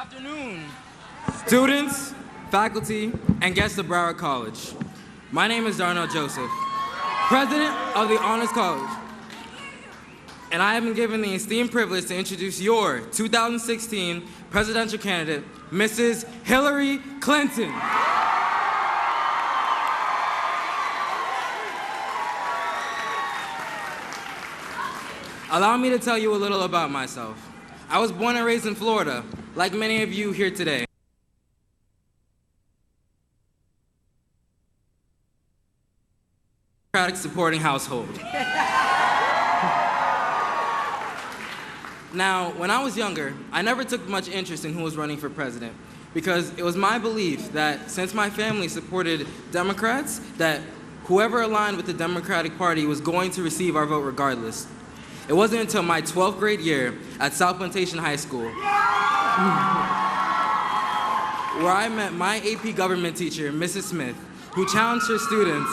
afternoon, students, faculty, and guests of Broward College. My name is Darnell Joseph, president of the Honors College, and I have been given the esteemed privilege to introduce your 2016 presidential candidate, Mrs. Hillary Clinton. Allow me to tell you a little about myself. I was born and raised in Florida, like many of you here today. Democratic supporting household. Now, when I was younger, I never took much interest in who was running for president because it was my belief that since my family supported Democrats, that whoever aligned with the Democratic Party was going to receive our vote regardless. It wasn't until my 12th grade year at South Plantation High School where I met my AP government teacher, Mrs. Smith, who challenged her students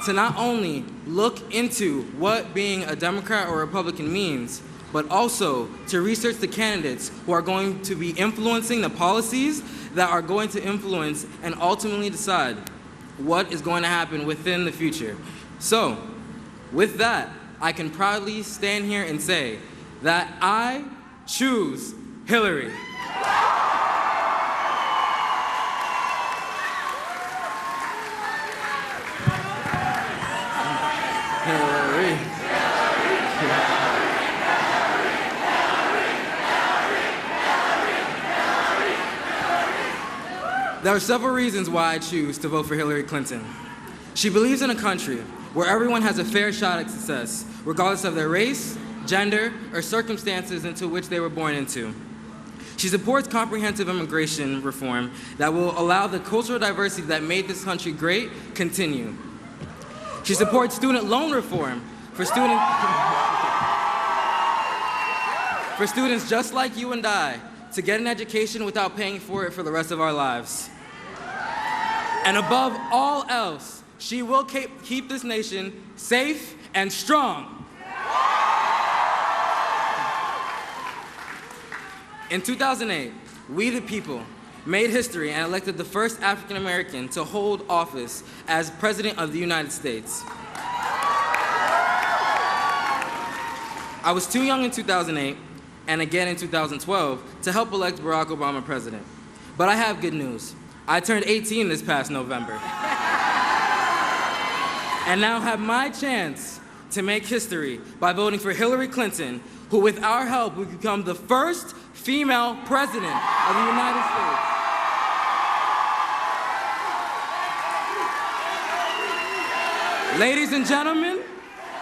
to not only look into what being a Democrat or Republican means, but also to research the candidates who are going to be influencing the policies that are going to influence and ultimately decide what is going to happen within the future. So, with that, I can proudly stand here and say that I choose Hillary. Hillary. There are several reasons why I choose to vote for Hillary Clinton. She believes in a country where everyone has a fair shot at success, regardless of their race, gender, or circumstances into which they were born into. She supports comprehensive immigration reform that will allow the cultural diversity that made this country great continue. She supports student loan reform for students just like you and I to get an education without paying for it for the rest of our lives. And above all else, she will keep this nation safe and strong. In 2008, we the people made history and elected the first African American to hold office as President of the United States. I was too young in 2008 and again in 2012 to help elect Barack Obama president. But I have good news. I turned 18 this past November. And now have my chance to make history by voting for Hillary Clinton, who with our help will become the first female president of the United States. Ladies and gentlemen,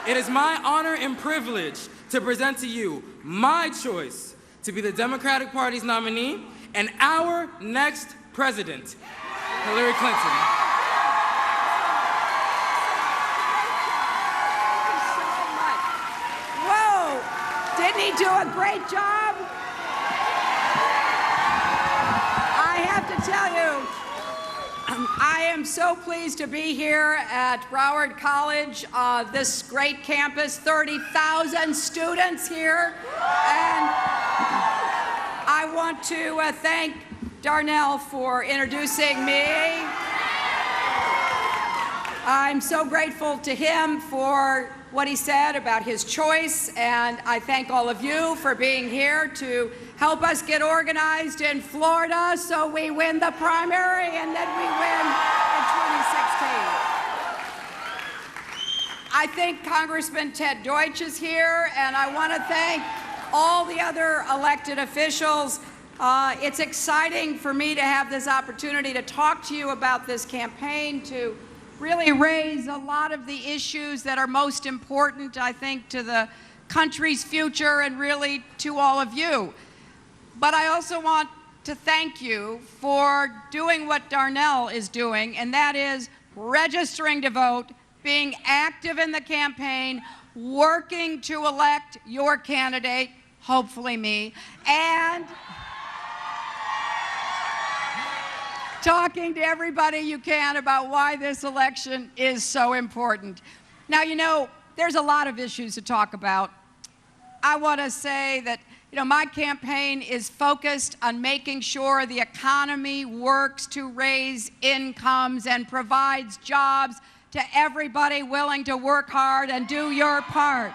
it is my honor and privilege to present to you my choice to be the Democratic Party's nominee and our next president, Hillary Clinton. Didn't he do a great job? I have to tell you, I am so pleased to be here at Broward College, this great campus, 30,000 students here. And I want to thank Darnell for introducing me. I'm so grateful to him for what he said about his choice, and I thank all of you for being here to help us get organized in Florida so we win the primary and then we win in 2016. I think Congressman Ted Deutsch is here, and I want to thank all the other elected officials. It's exciting for me to have this opportunity to talk to you about this campaign, to really raise a lot of the issues that are most important, I think, to the country's future and really to all of you. But I also want to thank you for doing what Darnell is doing, and that is registering to vote, being active in the campaign, working to elect your candidate, hopefully me, and talking to everybody you can about why this election is so important. Now, you know, there's a lot of issues to talk about. I want to say that You know, my campaign is focused on making sure the economy works to raise incomes and provides jobs to everybody willing to work hard and do your part.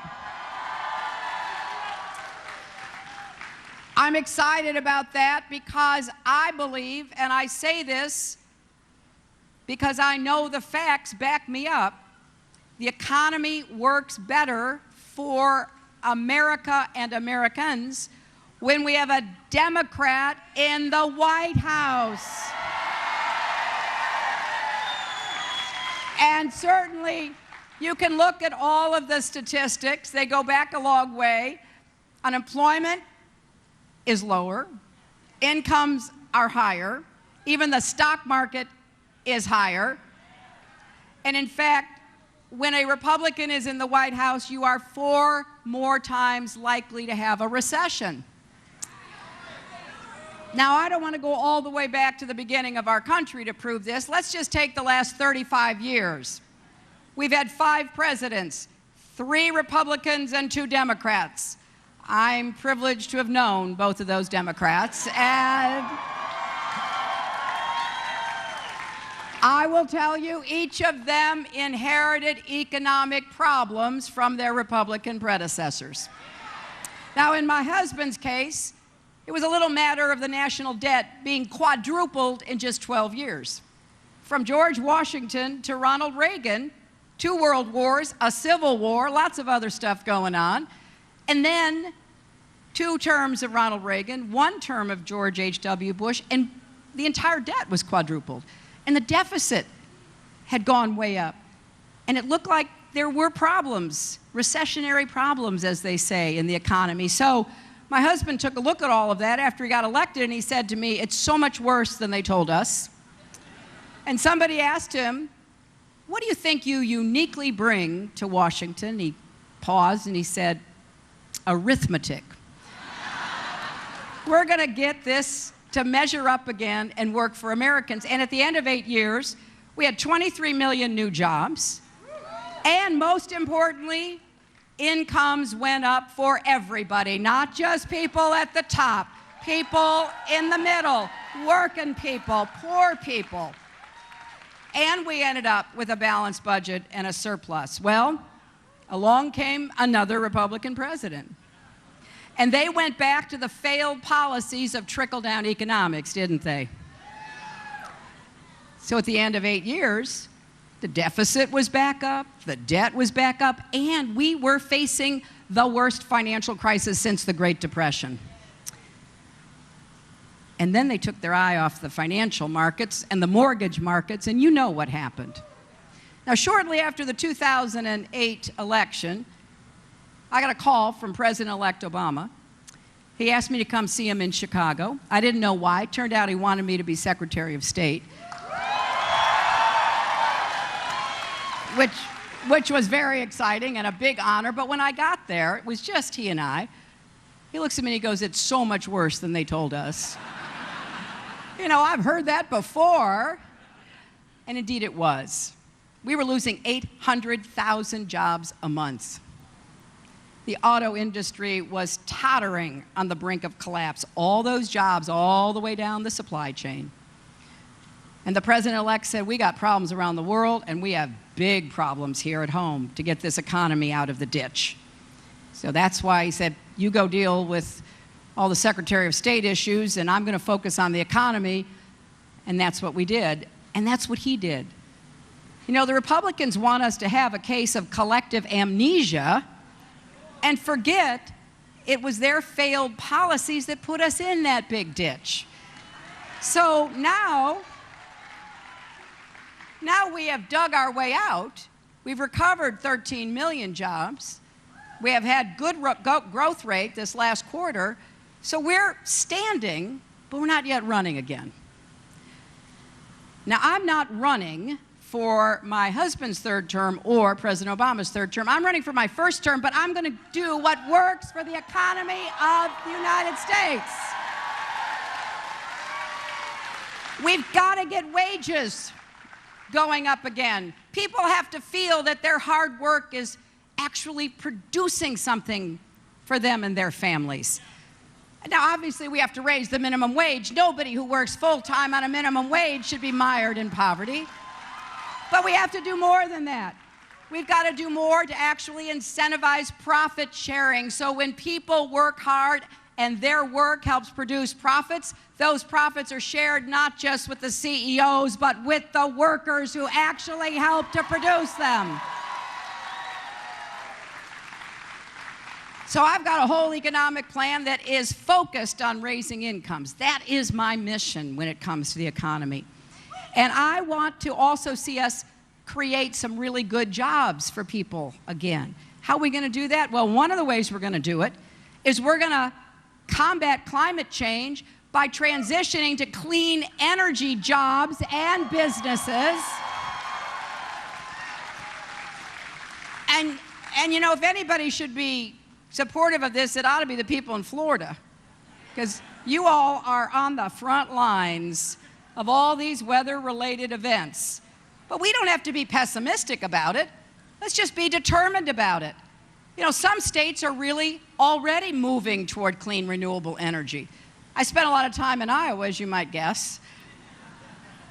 I'm excited about that because I believe, and I say this because I know the facts back me up, the economy works better for America and Americans when we have a Democrat in the White House. And certainly, you can look at all of the statistics. They go back a long way. Unemployment is lower. Incomes are higher. Even the stock market is higher. And in fact, when a Republican is in the White House, you are 4 more times likely to have a recession. Now, I don't want to go all the way back to the beginning of our country to prove this. Let's just take the last 35 years. We've had 5 presidents, 3 Republicans and 2 Democrats. I'm privileged to have known both of those Democrats, and I will tell you, each of them inherited economic problems from their Republican predecessors. Now, in my husband's case, it was a little matter of the national debt being quadrupled in just 12 years. From George Washington to Ronald Reagan, 2 world wars, a civil war, lots of other stuff going on, and then 2 terms of Ronald Reagan, 1 term of George H.W. Bush, and the entire debt was quadrupled. And the deficit had gone way up. And it looked like there were problems, recessionary problems, as they say, in the economy. So my husband took a look at all of that after he got elected, and he said to me, "It's so much worse than they told us." And somebody asked him, "What do you think you uniquely bring to Washington?" He paused and he said, "Arithmetic. We're going to get this to measure up again and work for Americans." And at the end of 8 years, we had 23 million new jobs. And most importantly, incomes went up for everybody, not just people at the top, people in the middle, working people, poor people. And we ended up with a balanced budget and a surplus. Well, along came another Republican president. And they went back to the failed policies of trickle-down economics, didn't they? So at the end of 8 years, the deficit was back up, the debt was back up, and we were facing the worst financial crisis since the Great Depression. And then they took their eye off the financial markets and the mortgage markets, and you know what happened. Now, shortly after the 2008 election, I got a call from President-elect Obama. He asked me to come see him in Chicago. I didn't know why. Turned out he wanted me to be Secretary of State, which was very exciting and a big honor. But when I got there, it was just he and I. He looks at me and he goes, "It's so much worse than they told us." You know, I've heard that before. And indeed it was. We were losing 800,000 jobs a month. The auto industry was tottering on the brink of collapse. All those jobs all the way down the supply chain. And the president-elect said, "We got problems around the world, and we have big problems here at home to get this economy out of the ditch." So that's why he said, "You go deal with all the Secretary of State issues, and I'm going to focus on the economy." And that's what we did. And that's what he did. You know, the Republicans want us to have a case of collective amnesia and forget it was their failed policies that put us in that big ditch. So now we have dug our way out. We've recovered 13 million jobs. We have had good growth rate this last quarter. So we're standing, but we're not yet running again. Now, I'm not running for my husband's 3rd term or President Obama's 3rd term. I'm running for my 1st term, but I'm going to do what works for the economy of the United States. We've got to get wages going up again. People have to feel that their hard work is actually producing something for them and their families. Now, obviously, we have to raise the minimum wage. Nobody who works full-time on a minimum wage should be mired in poverty. But we have to do more than that. We've got to do more to actually incentivize profit sharing, so when people work hard and their work helps produce profits, those profits are shared not just with the CEOs, but with the workers who actually help to produce them. So I've got a whole economic plan that is focused on raising incomes. That is my mission when it comes to the economy. And I want to also see us create some really good jobs for people again. How are we going to do that? Well, one of the ways we're going to do it is we're going to combat climate change by transitioning to clean energy jobs and businesses. And you know, if anybody should be supportive of this, it ought to be the people in Florida, because you all are on the front lines of all these weather-related events. But we don't have to be pessimistic about it. Let's just be determined about it. You know, some states are really already moving toward clean, renewable energy. I spent a lot of time in Iowa, as you might guess,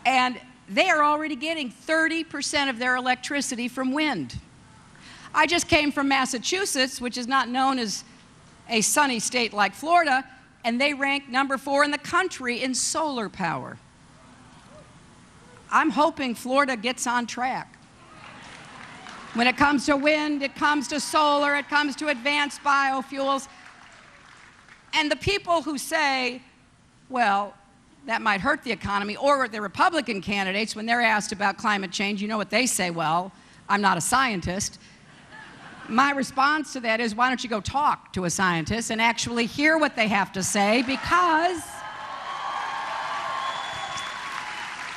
and they are already getting 30% of their electricity from wind. I just came from Massachusetts, which is not known as a sunny state like Florida, and they rank number 4 in the country in solar power. I'm hoping Florida gets on track. When it comes to wind, it comes to solar, it comes to advanced biofuels. And the people who say, well, that might hurt the economy, or the Republican candidates, when they're asked about climate change, you know what they say? Well, I'm not a scientist. My response to that is, why don't you go talk to a scientist and actually hear what they have to say, because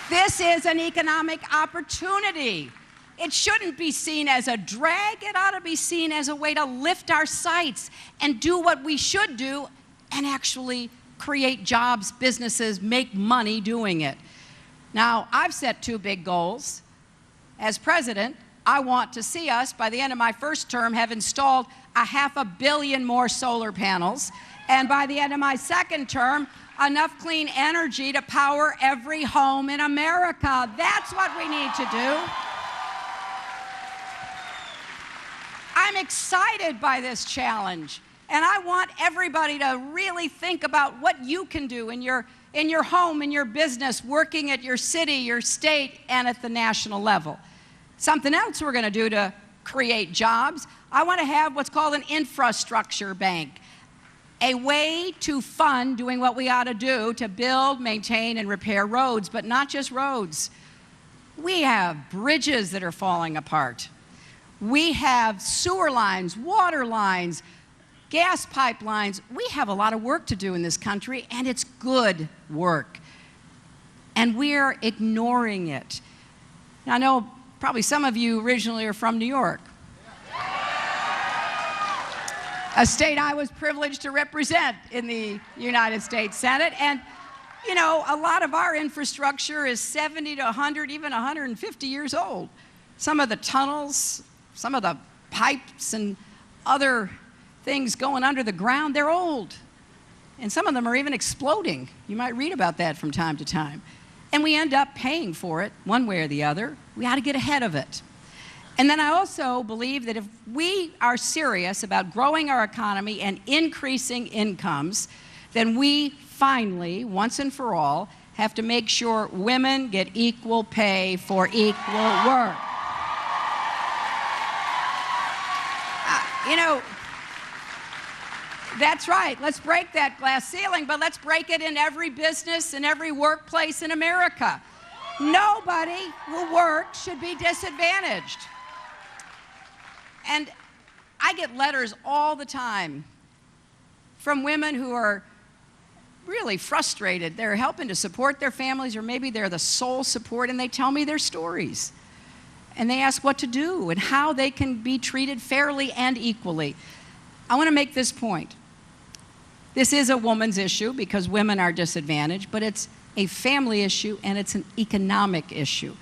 this is an economic opportunity. It shouldn't be seen as a drag. It ought to be seen as a way to lift our sights and do what we should do and actually create jobs, businesses, make money doing it. Now, I've set 2 big goals. As president, I want to see us, by the end of my first term, have installed 500 million more solar panels, and by the end of my second term, enough clean energy to power every home in America. That's what we need to do. I'm excited by this challenge, and I want everybody to really think about what you can do in your home, in your business, working at your city, your state, and at the national level. Something else we're going to do to create jobs, I want to have what's called an infrastructure bank, a way to fund doing what we ought to do to build, maintain, and repair roads, but not just roads. We have bridges that are falling apart. We have sewer lines, water lines, gas pipelines. We have a lot of work to do in this country, and it's good work. And we're ignoring it. Now, I know probably some of you originally are from New York, a state I was privileged to represent in the United States Senate. And, you know, a lot of our infrastructure is 70 to 100, even 150 years old. Some of the tunnels, some of the pipes and other things going under the ground, they're old. And some of them are even exploding. You might read about that from time to time. And we end up paying for it one way or the other. We ought to get ahead of it. And then I also believe that if we are serious about growing our economy and increasing incomes, then we finally, once and for all, have to make sure women get equal pay for equal work. You know, that's right. Let's break that glass ceiling, but let's break it in every business and every workplace in America. Nobody who works should be disadvantaged. And I get letters all the time from women who are really frustrated. They're helping to support their families, or maybe they're the sole support, and they tell me their stories. And they ask what to do and how they can be treated fairly and equally. I want to make this point. This is a woman's issue because women are disadvantaged, but it's a family issue and it's an economic issue.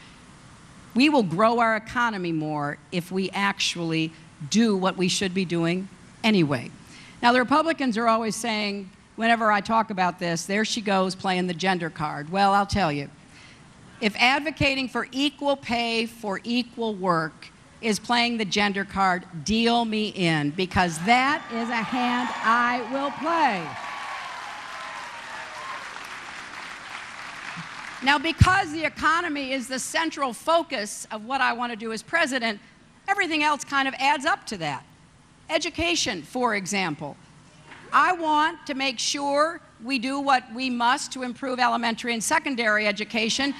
We will grow our economy more if we actually do what we should be doing anyway. Now, the Republicans are always saying, whenever I talk about this, there she goes playing the gender card. Well, I'll tell you, if advocating for equal pay for equal work is playing the gender card, deal me in, because that is a hand I will play. Now, because the economy is the central focus of what I want to do as president, everything else kind of adds up to that. Education, for example. I want to make sure we do what we must to improve elementary and secondary education,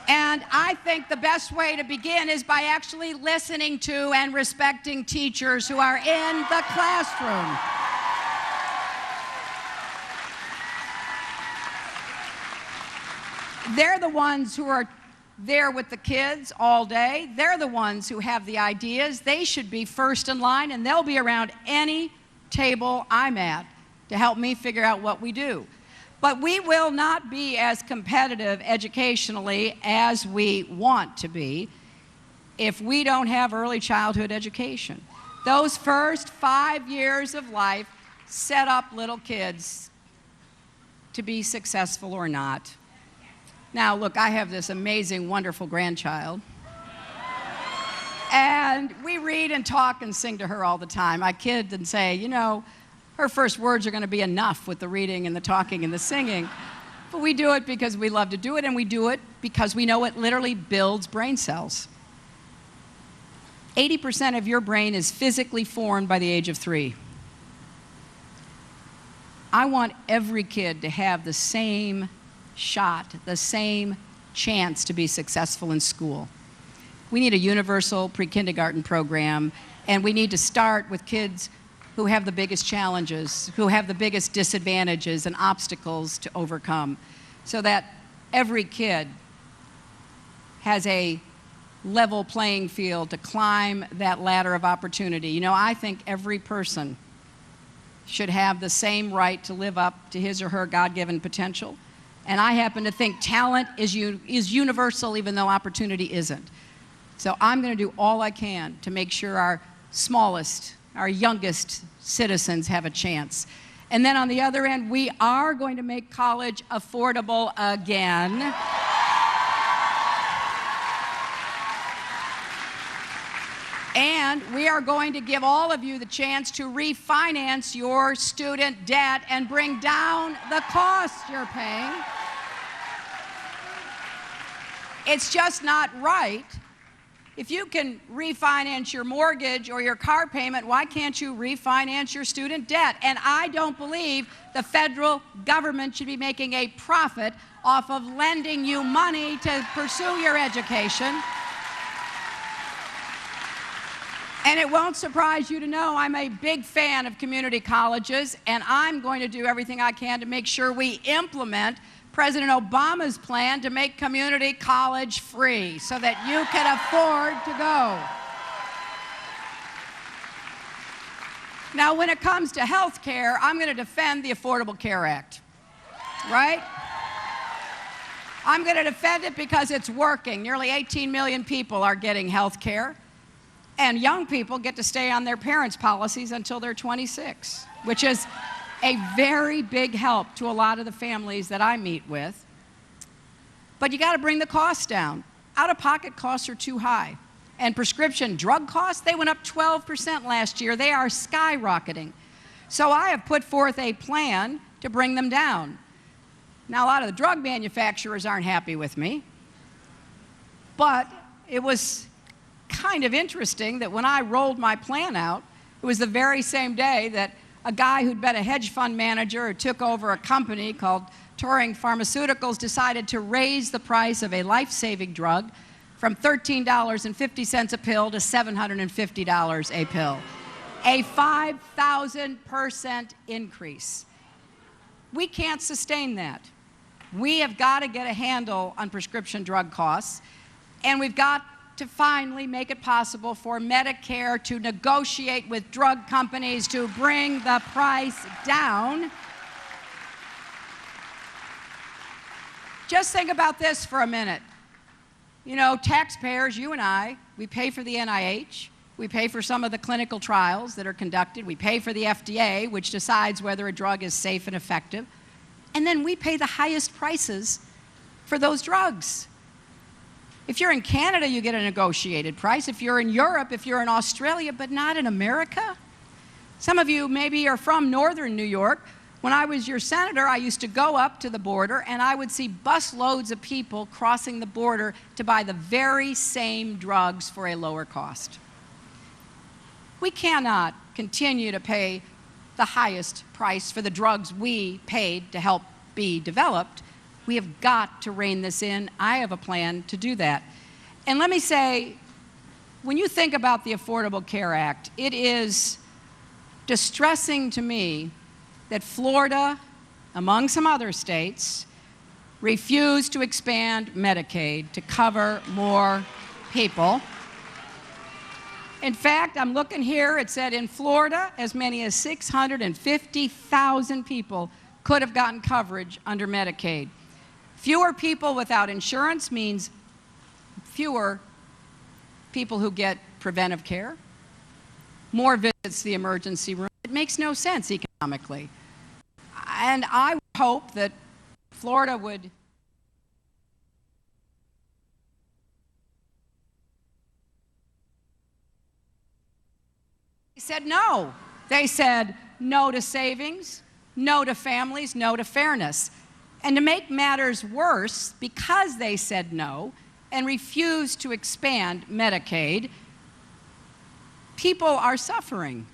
and I think the best way to begin is by actually listening to and respecting teachers who are in the classroom. They're the ones who are there with the kids all day. They're the ones who have the ideas. They should be first in line, and they'll be around any table I'm at to help me figure out what we do. But we will not be as competitive educationally as we want to be if we don't have early childhood education. Those first 5 years of life set up little kids to be successful or not. Now, look, I have this amazing, wonderful grandchild. And we read and talk and sing to her all the time. I kid and say, you know, her first words are going to be enough with the reading and the talking and the singing. But we do it because we love to do it, and we do it because we know it literally builds brain cells. 80% of your brain is physically formed by the age of 3. I want every kid to have the same shot, the same chance to be successful in school. We need a universal pre-kindergarten program, and we need to start with kids who have the biggest challenges, who have the biggest disadvantages and obstacles to overcome, so that every kid has a level playing field to climb that ladder of opportunity. You know, I think every person should have the same right to live up to his or her God-given potential. And I happen to think talent is universal, even though opportunity isn't. So I'm going to do all I can to make sure our smallest, our youngest citizens have a chance. And then on the other end, we are going to make college affordable again. And we are going to give all of you the chance to refinance your student debt and bring down the cost you're paying. It's just not right. If you can refinance your mortgage or your car payment, why can't you refinance your student debt? And I don't believe the federal government should be making a profit off of lending you money to pursue your education. And it won't surprise you to know I'm a big fan of community colleges, and I'm going to do everything I can to make sure we implement President Obama's plan to make community college free so that you can afford to go. Now, when it comes to health care, I'm going to defend the Affordable Care Act, right? I'm going to defend it because it's working. Nearly 18 million people are getting health care. And young people get to stay on their parents' policies until they're 26, which is a very big help to a lot of the families that I meet with. But you got to bring the costs down. Out-of-pocket costs are too high. And prescription drug costs, they went up 12% last year. They are skyrocketing. So I have put forth a plan to bring them down. Now, a lot of the drug manufacturers aren't happy with me, but it was kind of interesting that when I rolled my plan out, it was the very same day that a guy who'd been a hedge fund manager who took over a company called Turing Pharmaceuticals decided to raise the price of a life-saving drug from $13.50 a pill to $750 a pill. A 5,000% increase. We can't sustain that. We have got to get a handle on prescription drug costs, and we've got to finally make it possible for Medicare to negotiate with drug companies to bring the price down. Just think about this for a minute. You know, taxpayers, you and I, we pay for the NIH, We pay for some of the clinical trials that are conducted. We pay for the FDA, which decides whether a drug is safe and effective. And then we pay the highest prices for those drugs. If you're in Canada, you get a negotiated price. If you're in Europe, if you're in Australia, but not in America. Some of you maybe are from northern New York. When I was your senator, I used to go up to the border and I would see busloads of people crossing the border to buy the very same drugs for a lower cost. We cannot continue to pay the highest price for the drugs we paid to help be developed. We have got to rein this in. I have a plan to do that. And let me say, when you think about the Affordable Care Act, it is distressing to me that Florida, among some other states, refused to expand Medicaid to cover more people. In fact, I'm looking here, it said in Florida, as many as 650,000 people could have gotten coverage under Medicaid. Fewer people without insurance means fewer people who get preventive care, more visits to the emergency room. It makes no sense economically. And I hope that Florida would said no. They said no to savings, no to families, no to fairness. And to make matters worse, because they said no and refused to expand Medicaid, people are suffering.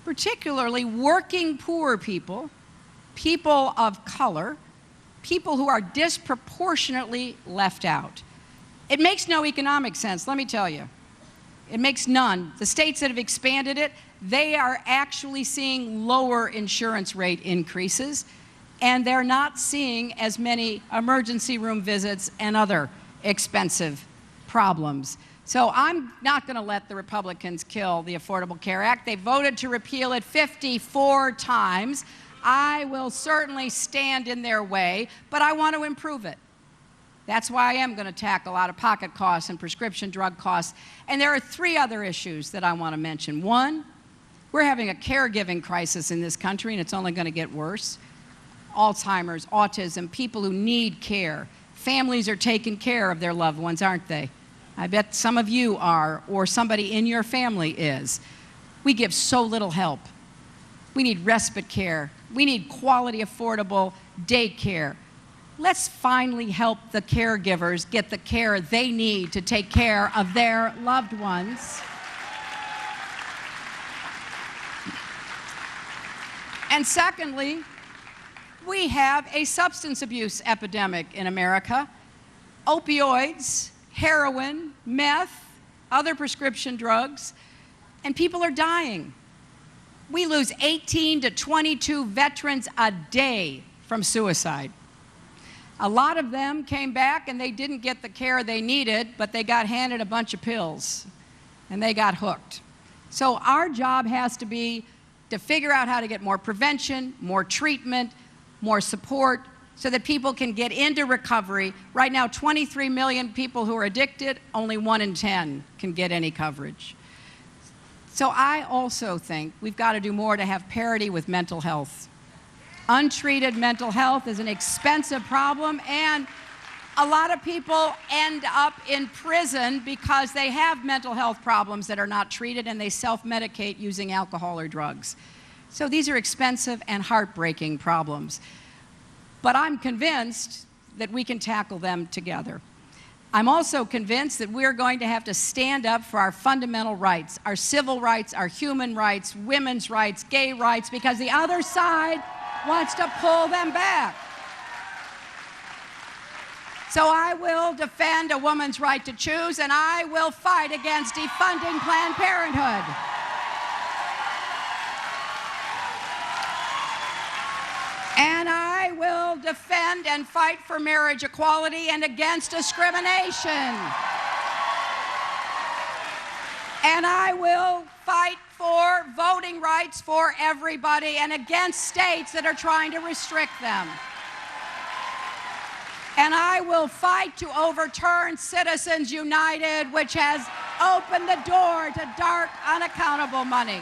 Particularly working poor people, people of color, people who are disproportionately left out. It makes no economic sense, let me tell you. It makes none. The states that have expanded it, they are actually seeing lower insurance rate increases, and they're not seeing as many emergency room visits and other expensive problems. So I'm not going to let the Republicans kill the Affordable Care Act. They voted to repeal it 54 times. I will certainly stand in their way, but I want to improve it. That's why I am going to tackle out-of-pocket costs and prescription drug costs. And there are 3 other issues that I want to mention. One, we're having a caregiving crisis in this country, and it's only going to get worse. Alzheimer's, autism, people who need care. Families are taking care of their loved ones, aren't they? I bet some of you are, or somebody in your family is. We give so little help. We need respite care. We need quality, affordable daycare. Let's finally help the caregivers get the care they need to take care of their loved ones. And secondly, we have a substance abuse epidemic in America. Opioids, heroin, meth, other prescription drugs, and people are dying. We lose 18 to 22 veterans a day from suicide. A lot of them came back and they didn't get the care they needed, but they got handed a bunch of pills and they got hooked. So our job has to be to figure out how to get more prevention, more treatment, more support, so that people can get into recovery. Right now, 23 million people who are addicted, only 1 in 10 can get any coverage. So I also think we've got to do more to have parity with mental health. Untreated mental health is an expensive problem, and a lot of people end up in prison because they have mental health problems that are not treated, and they self-medicate using alcohol or drugs. So these are expensive and heartbreaking problems. But I'm convinced that we can tackle them together. I'm also convinced that we're going to have to stand up for our fundamental rights, our civil rights, our human rights, women's rights, gay rights, because the other side wants to pull them back. So I will defend a woman's right to choose, and I will fight against defunding Planned Parenthood. And I will defend and fight for marriage equality and against discrimination. And I will fight for voting rights for everybody and against states that are trying to restrict them. And I will fight to overturn Citizens United, which has opened the door to dark, unaccountable money.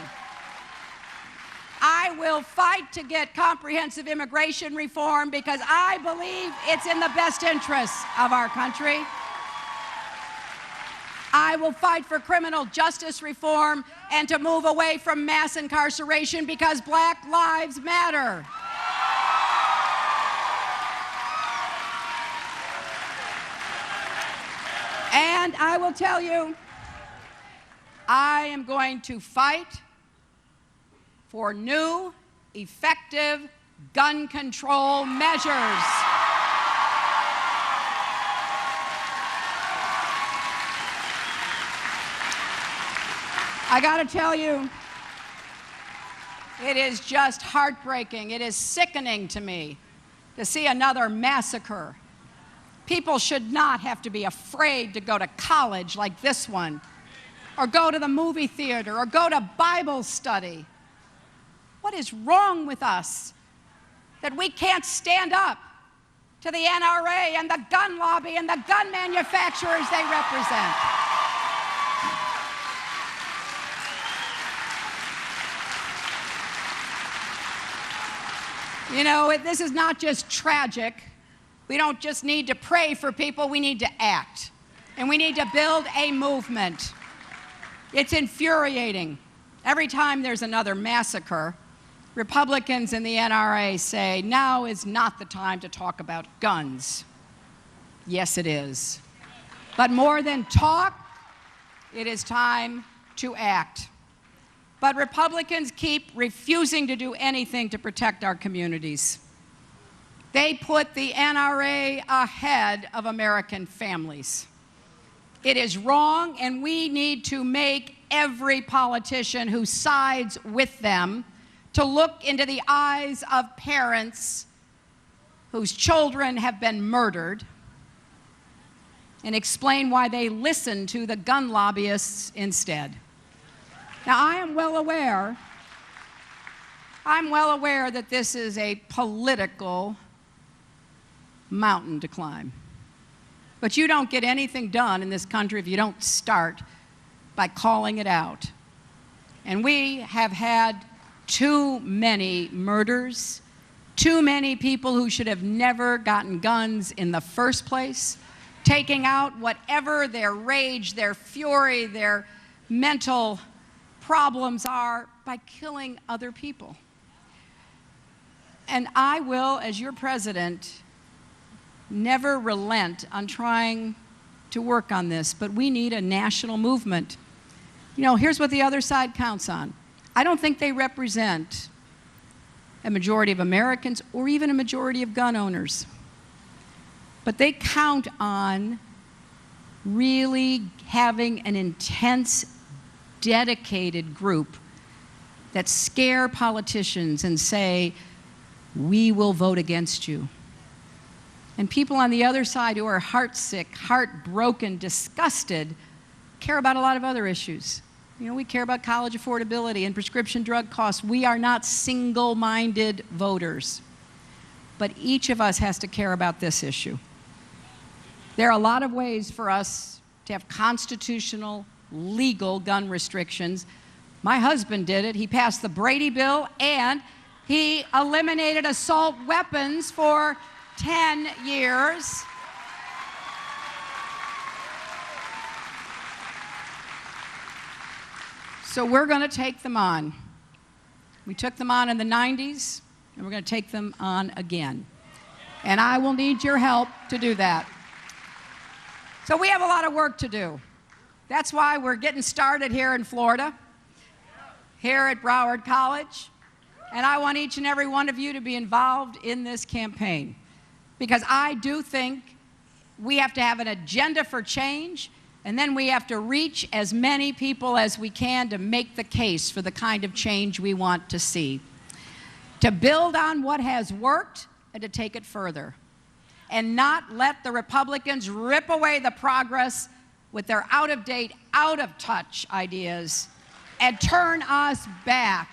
I will fight to get comprehensive immigration reform because I believe it's in the best interests of our country. I will fight for criminal justice reform and to move away from mass incarceration because Black lives matter. And I will tell you, I am going to fight for new, effective gun control measures. I gotta tell you, it is just heartbreaking. It is sickening to me to see another massacre. People should not have to be afraid to go to college like this one, or go to the movie theater, or go to Bible study. What is wrong with us that we can't stand up to the NRA and the gun lobby and the gun manufacturers they represent? You know, this is not just tragic. We don't just need to pray for people, we need to act. And we need to build a movement. It's infuriating. Every time there's another massacre, Republicans in the NRA say, now is not the time to talk about guns. Yes, it is. But more than talk, it is time to act. But Republicans keep refusing to do anything to protect our communities. They put the NRA ahead of American families. It is wrong, and we need to make every politician who sides with them to look into the eyes of parents whose children have been murdered and explain why they listen to the gun lobbyists instead. Now, I'm well aware that this is a political mountain to climb. But you don't get anything done in this country if you don't start by calling it out. And we have had too many murders, too many people who should have never gotten guns in the first place, taking out whatever their rage, their fury, their mental problems are by killing other people. And I will, as your president, never relent on trying to work on this, but we need a national movement. You know, here's what the other side counts on. I don't think they represent a majority of Americans or even a majority of gun owners, but they count on really having an intense, dedicated group that scare politicians and say, we will vote against you. And people on the other side who are heartsick, heartbroken, disgusted, care about a lot of other issues. You know, we care about college affordability and prescription drug costs. We are not single-minded voters. But each of us has to care about this issue. There are a lot of ways for us to have constitutional, legal gun restrictions. My husband did it. He passed the Brady Bill, and he eliminated assault weapons for 10 years. So we're going to take them on. We took them on in the 90s, and we're going to take them on again. And I will need your help to do that. So we have a lot of work to do. That's why we're getting started here in Florida, here at Broward College. And I want each and every one of you to be involved in this campaign, because I do think we have to have an agenda for change, and then we have to reach as many people as we can to make the case for the kind of change we want to see, to build on what has worked and to take it further, and not let the Republicans rip away the progress with their out-of-date, out-of-touch ideas and turn us back.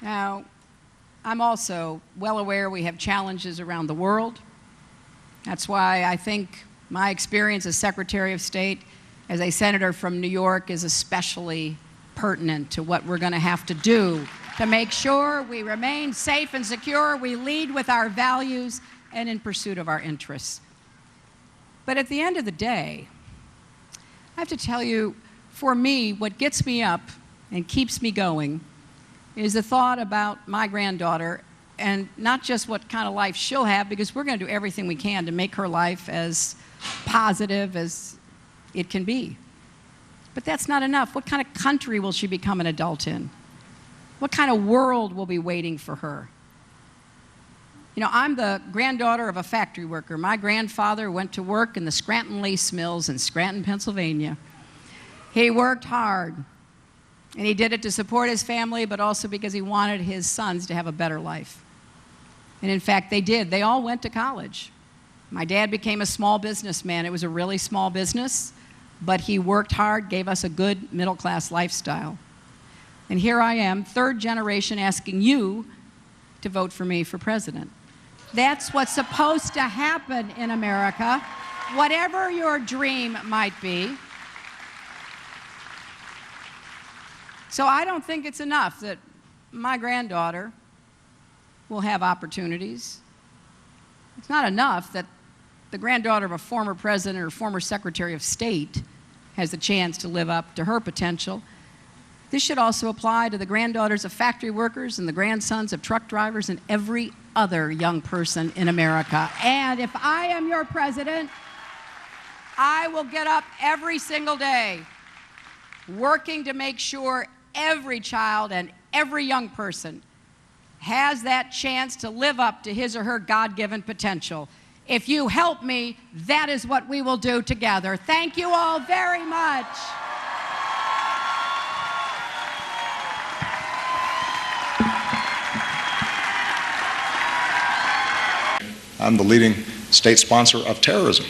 Now, I'm also well aware we have challenges around the world. That's why I think my experience as Secretary of State, as a senator from New York, is especially pertinent to what we're going to have to do to make sure we remain safe and secure, we lead with our values and in pursuit of our interests. But at the end of the day, I have to tell you, for me, what gets me up and keeps me going is the thought about my granddaughter, and not just what kind of life she'll have, because we're going to do everything we can to make her life as positive as it can be. But that's not enough. What kind of country will she become an adult in? What kind of world will be waiting for her? You know, I'm the granddaughter of a factory worker. My grandfather went to work in the Scranton Lace Mills in Scranton, Pennsylvania. He worked hard, and he did it to support his family, but also because he wanted his sons to have a better life. And in fact, they did. They all went to college. My dad became a small businessman. It was a really small business, but he worked hard, gave us a good middle-class lifestyle. And here I am, third generation, asking you to vote for me for president. That's what's supposed to happen in America, whatever your dream might be. So I don't think it's enough that my granddaughter will have opportunities. It's not enough that the granddaughter of a former president or former secretary of state has the chance to live up to her potential. This should also apply to the granddaughters of factory workers and the grandsons of truck drivers and every other young person in America. And if I am your president, I will get up every single day working to make sure every child and every young person has that chance to live up to his or her God-given potential. If you help me, that is what we will do together. Thank you all very much. I'm the leading state sponsor of terrorism.